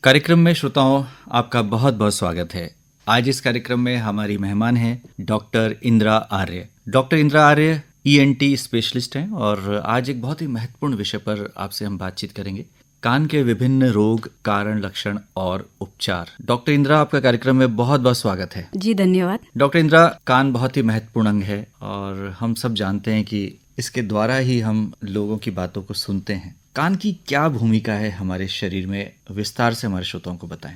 कार्यक्रम में श्रोताओं आपका बहुत बहुत स्वागत है। आज इस कार्यक्रम में हमारी मेहमान हैं डॉक्टर इंदिरा आर्य। डॉक्टर इंदिरा आर्य ईएनटी स्पेशलिस्ट हैं और आज एक बहुत ही महत्वपूर्ण विषय पर आपसे हम बातचीत करेंगे, कान के विभिन्न रोग, कारण, लक्षण और उपचार। डॉक्टर इंदिरा, आपका कार्यक्रम में बहुत बहुत स्वागत है। जी धन्यवाद। डॉक्टर इंदिरा, कान बहुत ही महत्वपूर्ण अंग है और हम सब जानते हैं कि इसके द्वारा ही हम लोगों की बातों को सुनते हैं। कान की क्या भूमिका है हमारे शरीर में, विस्तार से हमारे श्रोताओं को बताएं।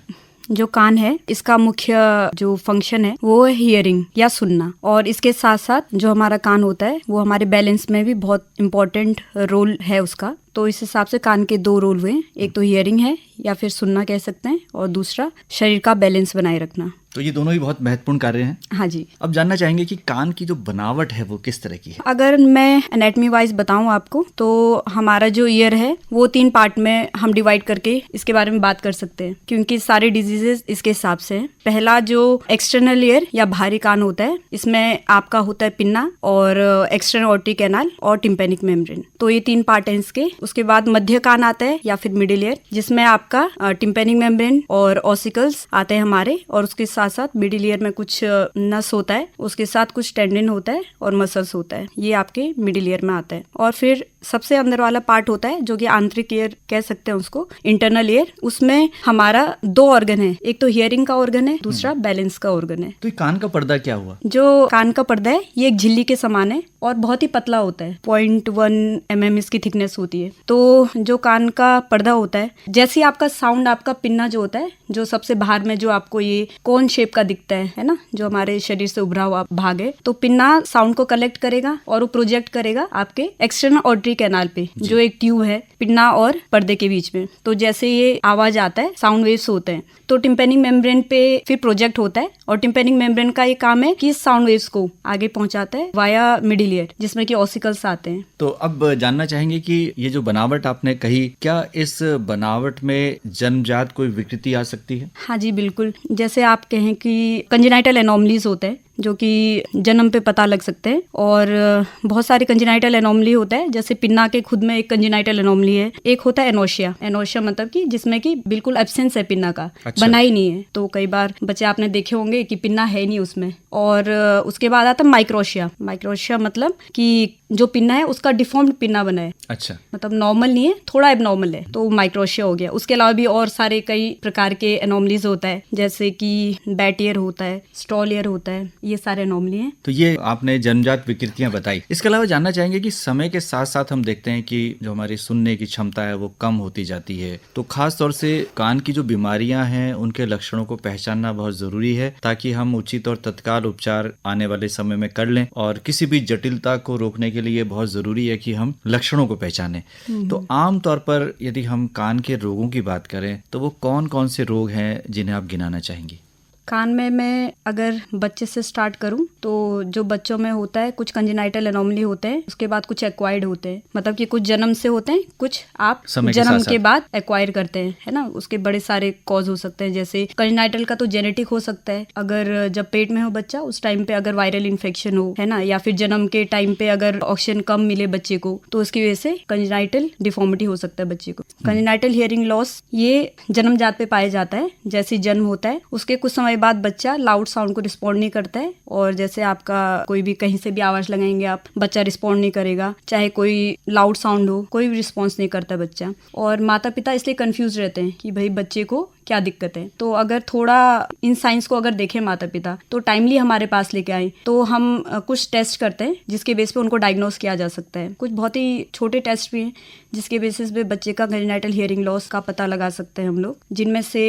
जो कान है, इसका मुख्य जो फंक्शन है वो है हियरिंग या सुनना, और इसके साथ साथ जो हमारा कान होता है वो हमारे बैलेंस में भी बहुत इम्पोर्टेंट रोल है उसका। तो इस हिसाब से कान के दो रोल हुए, एक तो हियरिंग है या फिर सुनना कह सकते हैं, और दूसरा शरीर का बैलेंस बनाए रखना। तो ये दोनों ही बहुत महत्वपूर्ण कार्य हैं। हाँ जी। अब जानना चाहेंगे कि कान की जो बनावट है वो किस तरह की है। अगर मैं एनाटमी वाइज बताऊं आपको, तो हमारा जो ईयर है वो 3 पार्ट में हम डिवाइड करके इसके बारे में बात कर सकते हैं, क्योंकि सारे डिजीजेस इसके हिसाब से हैं। पहला जो एक्सटर्नल ईयर या बाहरी कान होता है, इसमें आपका होता है पिन्ना और एक्सटर्नल ऑर्टी कैनाल और टिम्पेनिक मेम्ब्रेन। तो ये 3 पार्ट हैं इसके। उसके बाद मध्य कान आता है या फिर मिडिल ईयर, जिसमें आपका टिम्पेनिक मेम्ब्रेन और ऑसिकल्स आते हैं हमारे, और उसके साथ साथ मिडिल ईयर में कुछ नस होता है, उसके साथ कुछ टेंडन होता है और मसल्स होता है। ये आपके मिडिल ईयर में आता है। और फिर सबसे अंदर वाला पार्ट होता है जो कि आंतरिक ईयर कह सकते हैं उसको, इंटरनल ईयर। उसमें हमारा 2 ऑर्गन है, एक तो हियरिंग का ऑर्गन है, दूसरा बैलेंस का ऑर्गन है। तो ये कान का पर्दा क्या हुआ? जो कान का पर्दा है ये एक झिल्ली के समान है और बहुत ही पतला होता है, 0.1 mm इसकी थिकनेस होती है। तो जो कान का पर्दा होता है, जैसे आपका साउंड, आपका पिन्ना जो होता है, जो सबसे बाहर में जो आपको ये कोन शेप का दिखता है ना, जो हमारे शरीर से उभरा हुआ भाग है, तो पिन्ना साउंड को कलेक्ट करेगा और वो प्रोजेक्ट करेगा आपके एक्सटर्नल ऑर्टरी कैनाल पे, जो एक ट्यूब है पिन्ना और पर्दे के बीच में। तो जैसे ये आवाज आता है, साउंड वेव्स होते हैं, तो टिम्पेनिक मेम्ब्रेन पे फिर प्रोजेक्ट होता है, और टिम्पेनिक मेम्ब्रेन का ये काम है कि इस साउंड वेव्स को आगे पहुंचाता है वाया मिडिल ईयर, जिसमें कि ऑसिकल्स आते हैं। तो अब जानना चाहेंगे कि ये जो बनावट आपने कही, क्या इस बनावट में जन्मजात कोई विकृति आ सकती है? हाँ जी बिल्कुल। जैसे आप कहें कि कंजेनाइटल एनोमलीज होते हैं जो कि जन्म पे पता लग सकते हैं, और बहुत सारे कंजेनाइटल एनोमली होता है। जैसे पिन्ना के खुद में एक कंजेनाइटल एनोमली है, एक होता है एनोशिया। एनोशिया मतलब कि जिसमें कि बिल्कुल एब्सेंस है पिन्ना का। अच्छा। बना ही नहीं है। तो कई बार बच्चे आपने देखे होंगे कि पिन्ना है नहीं उसमें। और उसके बाद आता है माइक्रोशिया। माइक्रोशिया मतलब कि जो पिन्ना है उसका डिफॉर्म्ड पिन्ना बना है। अच्छा। मतलब नॉर्मल नहीं है, थोड़ा एबनॉर्मल है, तो माइक्रोशिया हो गया। उसके अलावा भी और सारे कई प्रकार के एनोमलीज होता है, जैसे कि बैट ईयर होता है, स्टॉल ईयर होता है, ये सारे एनोमली हैं। तो ये आपने जन्मजात विकृतियां बताई। इसके अलावा जानना चाहेंगे कि समय के साथ साथ हम देखते हैं कि जो हमारी सुनने की क्षमता है वो कम होती जाती है। तो खास तौर से कान की जो बीमारियां हैं उनके लक्षणों को पहचानना बहुत जरूरी है, ताकि हम उचित और तत्काल उपचार आने वाले समय में कर लें। और किसी भी जटिलता को रोकने के लिए बहुत जरूरी है कि हम लक्षणों को पहचानें। तो आम तौर पर यदि हम कान के रोगों की बात करें तो वो कौन कौन से रोग हैं जिन्हें आप गिनाना चाहेंगी? कान में मैं अगर बच्चे से स्टार्ट करूं, तो जो बच्चों में होता है, कुछ कंजेनाइटल एनोमली होते हैं, उसके बाद कुछ एक्वायर्ड होते हैं, मतलब कि कुछ जन्म से होते हैं, कुछ आप जन्म के बाद एक्वायर करते हैं, है ना। उसके बड़े सारे कॉज हो सकते हैं। जैसे कंजेनाइटल का तो जेनेटिक हो सकता है, अगर जब पेट में हो बच्चा उस टाइम पे अगर वायरल इन्फेक्शन हो, है ना, या फिर जन्म के टाइम पे अगर ऑक्सीजन कम मिले बच्चे को, तो उसकी वजह से कंजेनाइटल डिफॉर्मिटी हो सकता है बच्चे को। कंजेनाइटल हियरिंग लॉस ये जन्मजात पे पाया जाता है। जैसे जन्म होता है उसके कुछ समय बाद बच्चा लाउड साउंड को रिस्पॉन्ड नहीं करता है, और जैसे आपका कोई भी कहीं से भी आवाज लगाएंगे आप, बच्चा रिस्पॉन्ड नहीं करेगा, चाहे कोई लाउड साउंड हो, कोई भी रिस्पॉन्स नहीं करता बच्चा। और माता पिता इसलिए कंफ्यूज रहते हैं कि भाई बच्चे को क्या दिक्कत है। तो अगर थोड़ा इन साइंस को अगर देखें माता पिता, तो टाइमली हमारे पास लेके आए, तो हम कुछ टेस्ट करते हैं जिसके बेस पे उनको डायग्नोस किया जा सकता है। कुछ बहुत ही छोटे टेस्ट भी हैं जिसके बेसिस पे बच्चे का कंजेनाइटल हियरिंग लॉस का पता लगा सकते हैं हम लोग, जिनमें से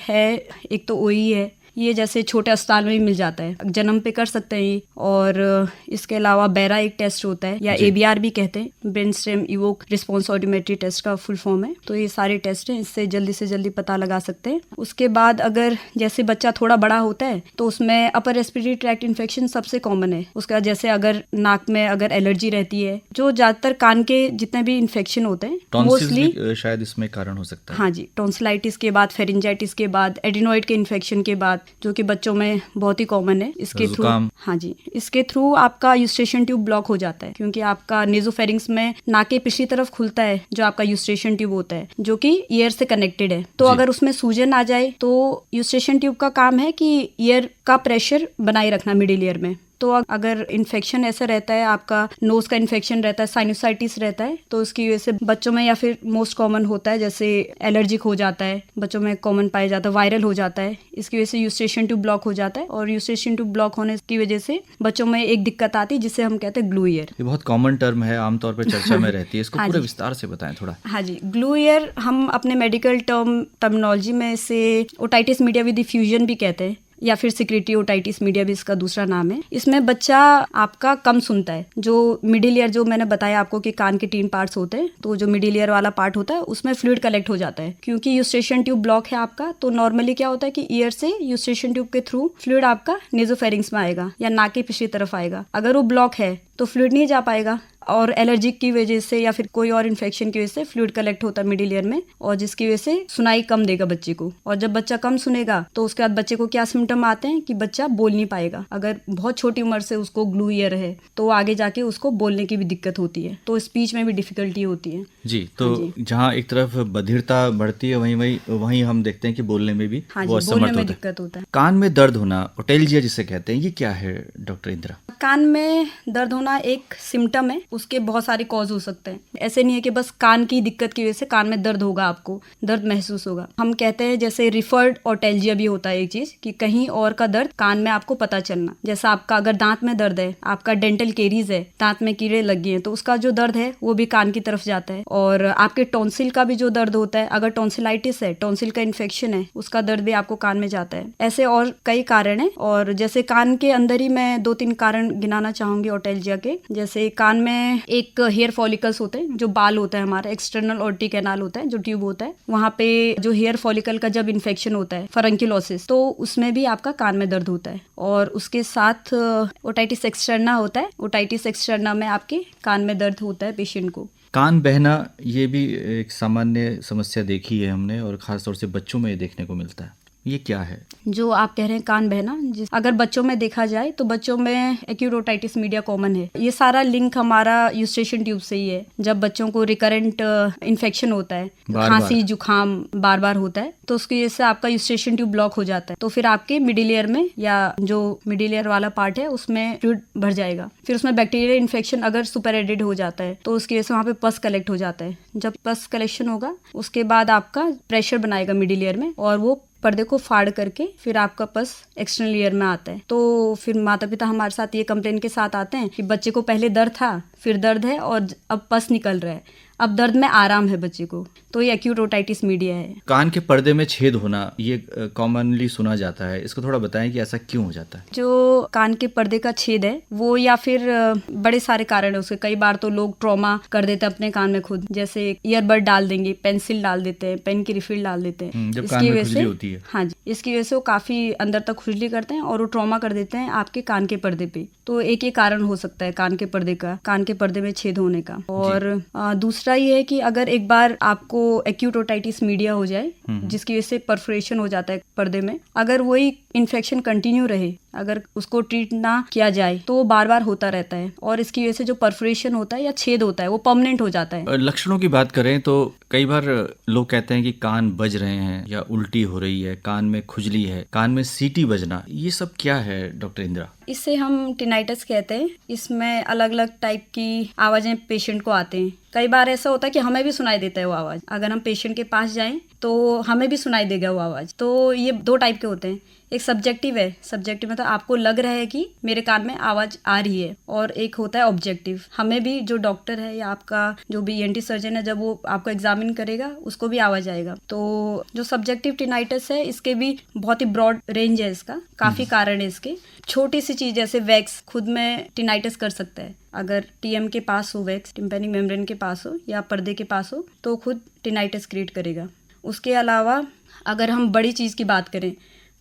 है एक तो ओई है, ये जैसे छोटे अस्पताल में भी मिल जाता है, जन्म पे कर सकते हैं ये। और इसके अलावा बेरा एक टेस्ट होता है, या एबीआर भी कहते हैं, brain stem evoke response audiometry test का फुल फॉर्म है। तो ये सारे टेस्ट हैं, इससे जल्दी से जल्दी पता लगा सकते हैं। उसके बाद अगर जैसे बच्चा थोड़ा बड़ा होता है तो उसमें अपर रेस्पिरेटरी ट्रैक्ट इन्फेक्शन सबसे कॉमन है। उसका जैसे अगर नाक में अगर एलर्जी रहती है, जो ज्यादातर कान के जितने भी इन्फेक्शन होते हैं मोस्टली शायद इसमें कारण हो सकता है। हाँ जी, टॉन्सिलाइटिस के बाद, फेरिंजाइटिस के बाद, एडिनोइड के इन्फेक्शन के बाद, जो कि बच्चों में बहुत ही कॉमन है। इसके थ्रू, जुकाम। हाँ जी, इसके थ्रू आपका यूस्ट्रेशन ट्यूब ब्लॉक हो जाता है, क्योंकि आपका नेजोफेरिंक्स में नाक के पिछली तरफ खुलता है जो आपका यूस्ट्रेशन ट्यूब होता है, जो कि ईयर से कनेक्टेड है। तो अगर उसमें सूजन आ जाए तो यूस्ट्रेशन ट्यूब का काम है कि ईयर का प्रेशर बनाए रखना मिडिल ईयर में। तो अगर इन्फेक्शन ऐसा रहता है, आपका नोज का इन्फेक्शन रहता है, साइनोसाइटिस रहता है, तो उसकी वजह से बच्चों में, या फिर मोस्ट कॉमन होता है जैसे एलर्जिक हो जाता है, बच्चों में कॉमन पाया जाता है, वायरल हो जाता है, इसकी वजह से यूस्ट्रेशन ट्यूब ब्लॉक हो जाता है। और यूस्ट्रेशन ट्यूब ब्लॉक होने की वजह से बच्चों में एक दिक्कत आती है जिसे हम कहते हैं ग्लू ईयर। ये बहुत कॉमन टर्म है, आमतौर पर चर्चा में रहती है, इसको पूरे विस्तार से बताएं थोड़ा। हाँ जी, ग्लू ईयर हम अपने मेडिकल टर्मिनोलॉजी में इसे ओटाइटिस मीडिया विद डिफ्यूजन भी कहते हैं, या फिर सिक्रेटरी ओटाइटिस मीडिया भी इसका दूसरा नाम है। इसमें बच्चा आपका कम सुनता है। जो मिडिल ईयर, जो मैंने बताया आपको कि कान के 3 पार्ट्स होते हैं, तो जो मिडिल ईयर वाला पार्ट होता है उसमें फ्लूइड कलेक्ट हो जाता है। क्योंकि यूस्ट्रेशन ट्यूब ब्लॉक है आपका, तो नॉर्मली क्या होता है कि ईयर से यूस्ट्रेशन ट्यूब के थ्रू फ्लूइड आपका नेजोफेरिंक्स में आएगा या नाक की पिछली तरफ आएगा। अगर वो ब्लॉक है तो फ्लूइड नहीं जा पाएगा, और एलर्जिक की वजह से या फिर कोई और इन्फेक्शन की वजह से फ्लूइड कलेक्ट होता है मिडिल ईयर में, और जिसकी वजह से सुनाई कम देगा बच्चे को। और जब बच्चा कम सुनेगा तो उसके बाद बच्चे को क्या सिम्टम आते हैं कि बच्चा बोल नहीं पाएगा। अगर बहुत छोटी उम्र से उसको ग्लू ईयर है तो आगे जाके उसको बोलने की भी दिक्कत होती है, तो स्पीच में भी डिफिकल्टी होती है। जी, तो जहाँ एक तरफ बधिरता बढ़ती है वहीं हम देखते हैं कि बोलने में भी वो असमर्थ दिक्कत होता है। कान में दर्द होना, ओटेल्जिया जिसे कहते हैं, ये क्या है डॉक्टर इंदिरा? कान में दर्द होना एक सिम्टम है, उसके बहुत सारे कॉज हो सकते हैं। ऐसे नहीं है कि बस कान की दिक्कत की वजह से कान में दर्द होगा, आपको दर्द महसूस होगा। हम कहते हैं जैसे रिफर्ड ओटेल्जिया भी होता है एक चीज, कि कहीं और का दर्द कान में आपको पता चलना। जैसा आपका अगर दांत में दर्द है, आपका डेंटल केरीज है, दांत में कीड़े लग गए हैं, तो उसका जो दर्द है वो भी कान की तरफ जाता है। और आपके टॉन्सिल का भी जो दर्द होता है, अगर टॉन्सिलाइटिस है, टॉन्सिल का इन्फेक्शन है, उसका दर्द भी आपको कान में जाता है। ऐसे और कई कारण है। और जैसे कान के अंदर ही मैं 2-3 कारण गिनाना चाहूंगी ओटेल्जिया के। जैसे कान में एक हेयर फॉलिकल्स होते हैं, जो बाल होता है हमारा, एक्सटर्नल ऑर्टी कैनाल होता है, जो ट्यूब होता है, वहाँ पे जो हेयर फॉलिकल का जब इन्फेक्शन होता है, फरंक्यूलोसिस, तो उसमें भी आपका कान में दर्द होता है। और उसके साथ ओटाइटिस एक्सटर्ना होता है। ओटाइटिस एक्सटर्ना में आपके कान में दर्द होता है पेशेंट को। कान बहना, ये भी एक सामान्य समस्या देखी है हमने, और खासतौर से बच्चों में ये देखने को मिलता है। ये क्या है जो आप कह रहे हैं कान बहना? अगर बच्चों में देखा जाए तो बच्चों में एक्यूट ओटाइटिस मीडिया कॉमन है। ये सारा लिंक हमारा यूस्ट्रेशन ट्यूब से ही है। जब बच्चों को रिकरेंट इन्फेक्शन होता है, खांसी जुकाम बार बार होता है, तो उसकी वजह से आपका यूस्ट्रेशन ट्यूब ब्लॉक हो जाता है। तो फिर आपके मिडिल ईयर में, या जो मिडिल ईयर वाला पार्ट है, उसमें फ्लूइड भर जाएगा। फिर उसमें बैक्टीरियल इन्फेक्शन अगर सुपर एडेड हो जाता है तो उसकी वजह से वहाँ पे पस कलेक्ट हो जाता है। जब पस कलेक्शन होगा उसके बाद आपका प्रेशर बनाएगा मिडिल ईयर में, और वो पर्दे को फाड़ करके फिर आपका पस एक्सटर्नल ईयर में आता है। तो फिर माता पिता हमारे साथ ये कंप्लेन के साथ आते हैं कि बच्चे को पहले दर्द था, फिर दर्द है, और अब पस निकल रहा है, अब दर्द में आराम है बच्चे को। तो ये एक्यूट ओटाइटिस मीडिया है। कान के पर्दे में छेद होना, ये कॉमनली सुना जाता है, इसको थोड़ा बताएं कि ऐसा क्यों हो जाता है? जो कान के पर्दे का छेद है वो, या फिर बड़े सारे कारण है उसके। कई बार तो लोग ट्रॉमा कर देते हैं अपने कान में खुद, जैसे ईयरबड डाल देंगे, पेंसिल डाल देते हैं, पेन की रिफिल डाल देते हैं, जब कान में खुजली होती है। हाँ जी, इसकी वजह से वो काफी अंदर तक खुजली करते हैं और वो ट्रॉमा कर देते हैं आपके कान के पर्दे पे। तो एक ये कारण हो सकता है कान के पर्दे का, कान के पर्दे में छेद होने का। और दूसरा ये है कि अगर एक बार आपको एक्यूट ओटाइटिस मीडिया हो जाए, जिसकी वजह से परफोरेशन हो जाता है पर्दे में, अगर वही इन्फेक्शन कंटिन्यू रहे, अगर उसको ट्रीट ना किया जाए तो वो बार बार होता रहता है, और इसकी वजह से जो परफोरेशन होता है या छेद होता है वो परमानेंट हो जाता है। लक्षणों की बात करें तो कई बार लोग कहते हैं कि कान बज रहे हैं, या उल्टी हो रही है, कान में खुजली है, कान में सीटी बजना, ये सब क्या है डॉक्टर इंदिरा? इसे हम टिनाइटस कहते हैं। इसमें अलग अलग टाइप की आवाजें पेशेंट को आते हैं। कई बार ऐसा होता है कि हमें भी सुनाई देता है वो आवाज। अगर हम पेशेंट के पास जाएं तो हमें भी सुनाई देगा वो आवाज। तो ये 2 टाइप के होते हैं। एक सब्जेक्टिव है, सब्जेक्टिव मतलब आपको लग रहा है कि मेरे कान में आवाज आ रही है, और एक होता है ऑब्जेक्टिव। हमें भी, जो डॉक्टर है या आपका जो भी ENT सर्जन है, जब वो आपको एग्जामिन करेगा उसको भी आवाज आएगा। तो जो सब्जेक्टिव टिनाइटस है, इसके भी बहुत ही ब्रॉड रेंज है, इसका काफी कारण है इसके। छोटी सी चीज जैसे वैक्स खुद में टिनाइटस कर सकता है। अगर TM के पास हो, वैक्स टिम्पैनिक मेम्ब्रेन के पास हो या पर्दे के पास हो, तो खुद टिनाइटस क्रिएट करेगा। उसके अलावा अगर हम बड़ी चीज की बात करें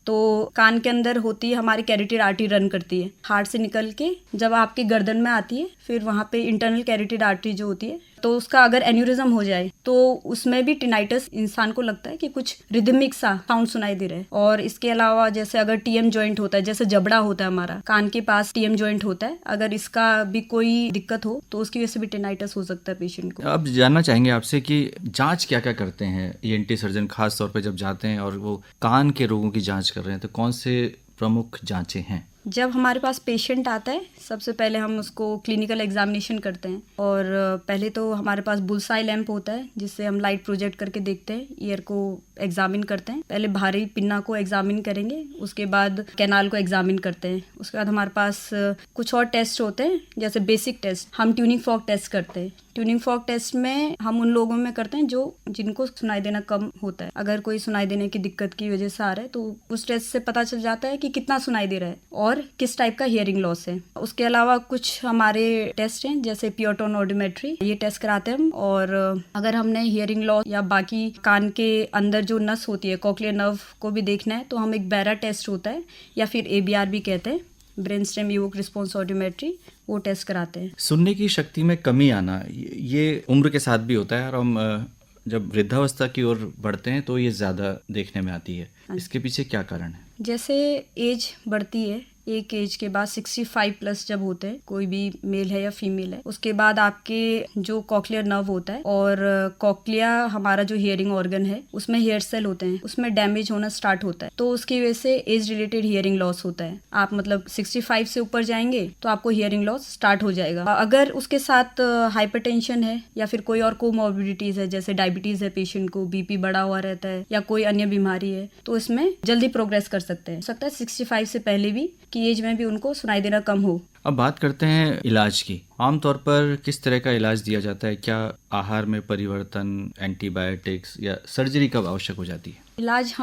तो कान के अंदर होती है हमारी कैरोटिड आर्टरी, रन करती है हार्ट से निकल के, जब आपकी गर्दन में आती है, फिर वहाँ पे इंटरनल कैरोटिड आर्टरी जो होती है तो उसका अगर एन्यूरिज्म हो जाए तो उसमें भी टिनाइटस इंसान को लगता है कि कुछ रिदमिक सा साउंड सुनाई दे रहा है। और इसके अलावा जैसे अगर टीएम जॉइंट होता है, जैसे जबड़ा होता है हमारा कान के पास टीएम जॉइंट होता है, अगर इसका भी कोई दिक्कत हो तो उसकी वजह से भी टिनाइटस हो सकता है पेशेंट को। अब जानना चाहेंगे आपसे कि जांच क्या क्या करते हैं ईएनटी सर्जन, खास तौर पे जब जाते हैं और वो कान के रोगों की जांच कर रहे हैं, तो कौन से प्रमुख जांचें हैं? जब हमारे पास पेशेंट आता है सबसे पहले हम उसको क्लिनिकल एग्जामिनेशन करते हैं। और पहले तो हमारे पास बुलसाई लैंप होता है जिससे हम लाइट प्रोजेक्ट करके देखते हैं, ईयर को एग्जामिन करते हैं। पहले भारी पिन्ना को एग्जामिन करेंगे, उसके बाद कैनाल को एग्जामिन करते हैं। उसके बाद हमारे पास कुछ और टेस्ट होते हैं, जैसे बेसिक टेस्ट हम ट्यूनिंग फॉर्क टेस्ट करते हैं। ट्यूनिंग फॉर्क टेस्ट में हम उन लोगों में करते हैं जिनको सुनाई देना कम होता है। अगर कोई सुनाई देने की दिक्कत की वजह से आ रहा है तो उस टेस्ट से पता चल जाता है कि कितना सुनाई दे रहा है और किस टाइप का हियरिंग लॉस है। उसके अलावा कुछ हमारे टेस्ट हैं जैसे प्योर टोन ऑडियोमेट्री, ये टेस्ट कराते हैं हम। और अगर हमने हियरिंग लॉस या बाकी कान के अंदर जो नस होती है कॉक्लियर नर्व को भी देखना है तो हम एक बैरा टेस्ट होता है या फिर ABR भी कहते हैं, brain stem evoke response audiometry, वो टेस्ट कराते हैं। सुनने की शक्ति में कमी आना ये उम्र के साथ भी होता है और हम जब वृद्धावस्था की ओर बढ़ते हैं तो ये ज़्यादा देखने में आती है। इसके पीछे क्या कारण है? जैसे एज बढ़ती है, एक एज के बाद 65 प्लस जब होते हैं, कोई भी मेल है या फीमेल है, उसके बाद आपके जो कॉक्लियर नर्व होता है और कॉक्लिया हमारा जो हियरिंग ऑर्गन है उसमें हेयर सेल होते हैं, उसमें डैमेज होना स्टार्ट होता है। तो उसकी वजह से एज रिलेटेड हियरिंग लॉस होता है। आप मतलब 65 से ऊपर जाएंगे तो आपको हियरिंग लॉस स्टार्ट हो जाएगा। अगर उसके साथ हाइपरटेंशन है या फिर कोई और कोमॉर्बिडिटीज है, जैसे डायबिटीज है, पेशेंट को BP बढ़ा हुआ रहता है या कोई अन्य बीमारी है, तो इसमें जल्दी प्रोग्रेस कर सकते हैं। हो सकता है 65 से पहले भी की एज में भी उनको सुनाई देना कम हो। अब बात करते हैं इलाज की। आमतौर पर किस तरह का इलाज दिया जाता है? क्या आहार में परिवर्तन, एंटीबायोटिक्स या सर्जरी कब आवश्यक हो जाती है? इलाज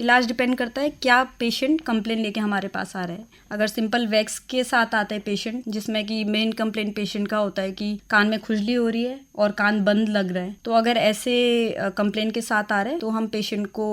इलाज डिपेंड करता है क्या पेशेंट कंप्लेन लेके हमारे पास आ रहा है। अगर सिंपल वैक्स के साथ आता है पेशेंट, जिसमें कि मेन कंप्लेन पेशेंट का होता है कि कान में खुजली हो रही है और कान बंद लग रहा है, तो अगर ऐसे कंप्लेन के साथ आ रहे हैं तो हम पेशेंट को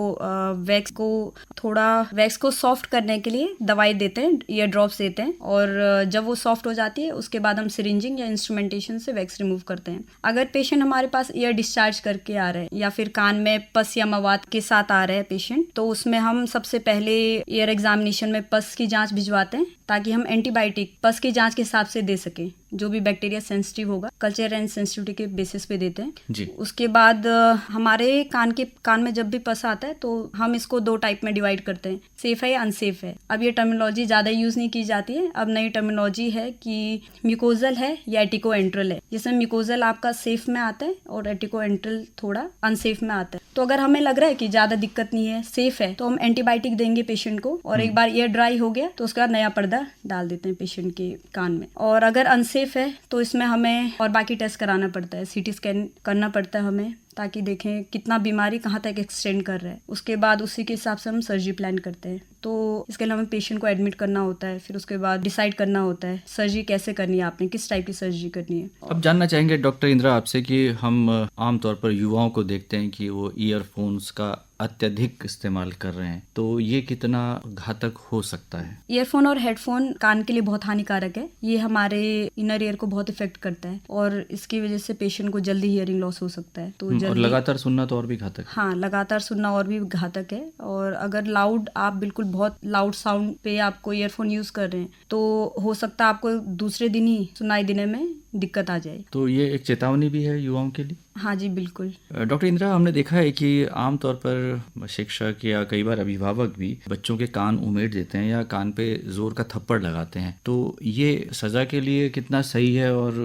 वैक्स को सॉफ्ट करने के लिए दवाई देते हैं, ईयर ड्रॉप्स देते हैं। और जब वो सॉफ्ट हो जाती है उसके बाद हम सिरिंजिंग या इंस्ट्रूमेंटेशन से वैक्स रिमूव करते हैं। अगर पेशेंट हमारे पास ईयर डिस्चार्ज करके आ रहे हैं या फिर कान में पस या मवाद के साथ आ रहे हैं पेशेंट, तो उसमें हम सबसे पहले ईयर एग्जामिनेशन में पस की जांच भिजवाते हैं ताकि हम एंटीबायोटिक पस की जांच के हिसाब से दे सकें। जो भी बैक्टीरिया सेंसिटिव होगा कल्चर एंड सेंसिटिविटी के बेसिस पे देते हैं जी। उसके बाद हमारे कान में जब भी पस आता है तो हम इसको 2 टाइप में डिवाइड करते हैं, सेफ है या अनसेफ है। अब ये टर्मिनोलॉजी ज़्यादा यूज़ नहीं की जाती है। अब नई टर्मिनोलॉजी है कि म्यूकोजल है या एटिको एंट्रल है, जिसमें म्यूकोजल आपका सेफ में आता है और एटिको एंट्रल थोड़ा अनसेफ में आता है। तो अगर हमें लग रहा है कि ज़्यादा दिक्कत नहीं है, सेफ है, तो हम एंटीबायोटिक देंगे पेशेंट को और एक बार ईयर ड्राई हो गया तो उसके बाद नया पर्दा डाल देते हैं पेशेंट के कान में। और अगर अनसेफ है तो इसमें हमें और बाकी टेस्ट कराना पड़ता है, CT स्कैन करना पड़ता है हमें, ताकि देखें कितना बीमारी कहाँ तक एक्सटेंड कर रहा है। उसके बाद उसी के हिसाब से हम सर्जरी प्लान करते हैं। तो इसके लिए हमें पेशेंट को एडमिट करना होता है, फिर उसके बाद डिसाइड करना होता है सर्जरी कैसे करनी है, आपने किस टाइप की सर्जरी करनी है। अब जानना चाहेंगे डॉक्टर इंदिरा आपसे कि हम आमतौर पर युवाओं को देखते हैं कि वो ईयरफोन्स का अत्यधिक इस्तेमाल कर रहे हैं, तो ये कितना घातक हो सकता है? ईयरफोन और हेडफोन कान के लिए बहुत हानिकारक है। ये हमारे इनर ईयर को बहुत इफेक्ट करता है और इसकी वजह से पेशेंट को जल्दी हियरिंग लॉस हो सकता है। तो और लगातार सुनना तो और भी घातक है। हाँ, लगातार सुनना और भी घातक है। और अगर आप बिल्कुल बहुत लाउड साउंड पे आपको ईयरफोन यूज कर रहे हैं तो हो सकता है आपको दूसरे दिन ही सुनाई देने में दिक्कत आ जाए। तो ये एक चेतावनी भी है युवाओं के लिए? हाँ जी, बिल्कुल। डॉक्टर इंदिरा, हमने देखा है कि आमतौर पर शिक्षक या कई बार अभिभावक भी बच्चों के कान उमेड़ देते हैं या कान पे जोर का थप्पड़ लगाते हैं, तो ये सजा के लिए कितना सही है और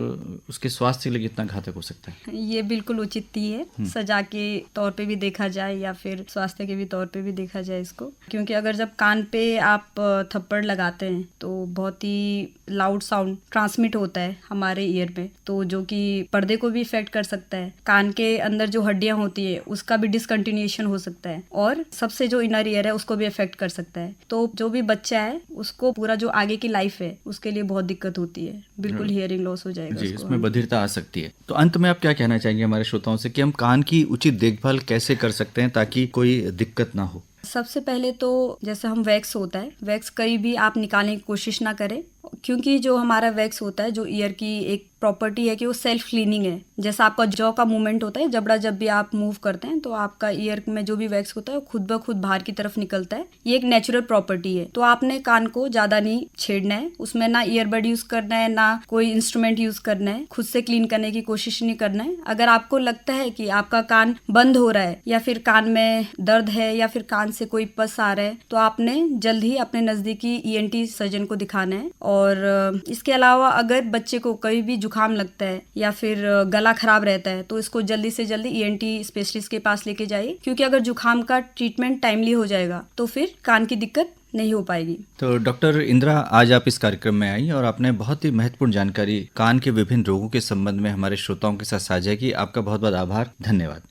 उसके स्वास्थ्य के लिए कितना घातक हो सकता है? ये बिल्कुल उचित ही है, सजा के तौर पे भी देखा जाए या फिर स्वास्थ्य के भी तौर पे भी देखा जाए इसको। क्योंकि अगर जब कान पे आप थप्पड़ लगाते हैं तो बहुत ही लाउड साउंड ट्रांसमिट होता है हमारे ईयर में, तो जो कि पर्दे को भी इफेक्ट कर सकता है। कान के अंदर जो हड्डियां होती है उसका भी डिसकंटिन्यूएशन हो सकता है और सबसे जो इनर ईयर है उसको भी इफेक्ट कर सकता है। तो जो भी बच्चा है उसको पूरा जो आगे की लाइफ है उसके लिए बहुत दिक्कत होती है, बिल्कुल हियरिंग लॉस हो जाएगा जी, इसमें बधिरता आ सकती है। तो अंत में आप क्या कहना चाहेंगे हमारे श्रोताओं से कि हम कान की उचित देखभाल कैसे कर सकते हैं ताकि कोई दिक्कत ना हो? सबसे पहले तो जैसे हम वैक्स होता है, वैक्स कहीं भी आप निकालने की कोशिश ना करें, क्योंकि जो हमारा वैक्स होता है जो ईयर की एक प्रॉपर्टी है कि वो सेल्फ क्लीनिंग है। जैसा आपका जॉ का मूवमेंट होता है, जबड़ा जब भी आप मूव करते हैं तो आपका ईयर में जो भी वैक्स होता है वो खुद ब खुद बाहर की तरफ निकलता है। ये एक नेचुरल प्रॉपर्टी है। तो आपने कान को ज्यादा नहीं छेड़ना है, उसमें ना ईयरबड यूज करना है, ना कोई इंस्ट्रूमेंट यूज करना है, खुद से क्लीन करने की कोशिश नहीं करना है। अगर आपको लगता है कि आपका कान बंद हो रहा है या फिर कान में दर्द है या फिर कान से कोई पस आ रहा है तो आपने जल्द ही अपने नजदीकी ENT सर्जन को दिखाना है। और इसके अलावा अगर बच्चे को कभी भी जुकाम लगता है या फिर गला खराब रहता है तो इसको जल्दी से जल्दी ENT स्पेशलिस्ट के पास लेके जाइए, क्योंकि अगर जुकाम का ट्रीटमेंट टाइमली हो जाएगा तो फिर कान की दिक्कत नहीं हो पाएगी। तो डॉक्टर इंदिरा, आज आप इस कार्यक्रम में आई और आपने बहुत ही महत्वपूर्ण जानकारी कान के विभिन्न रोगों के संबंध में हमारे श्रोताओं के साथ साझा की। आपका बहुत बहुत आभार, धन्यवाद।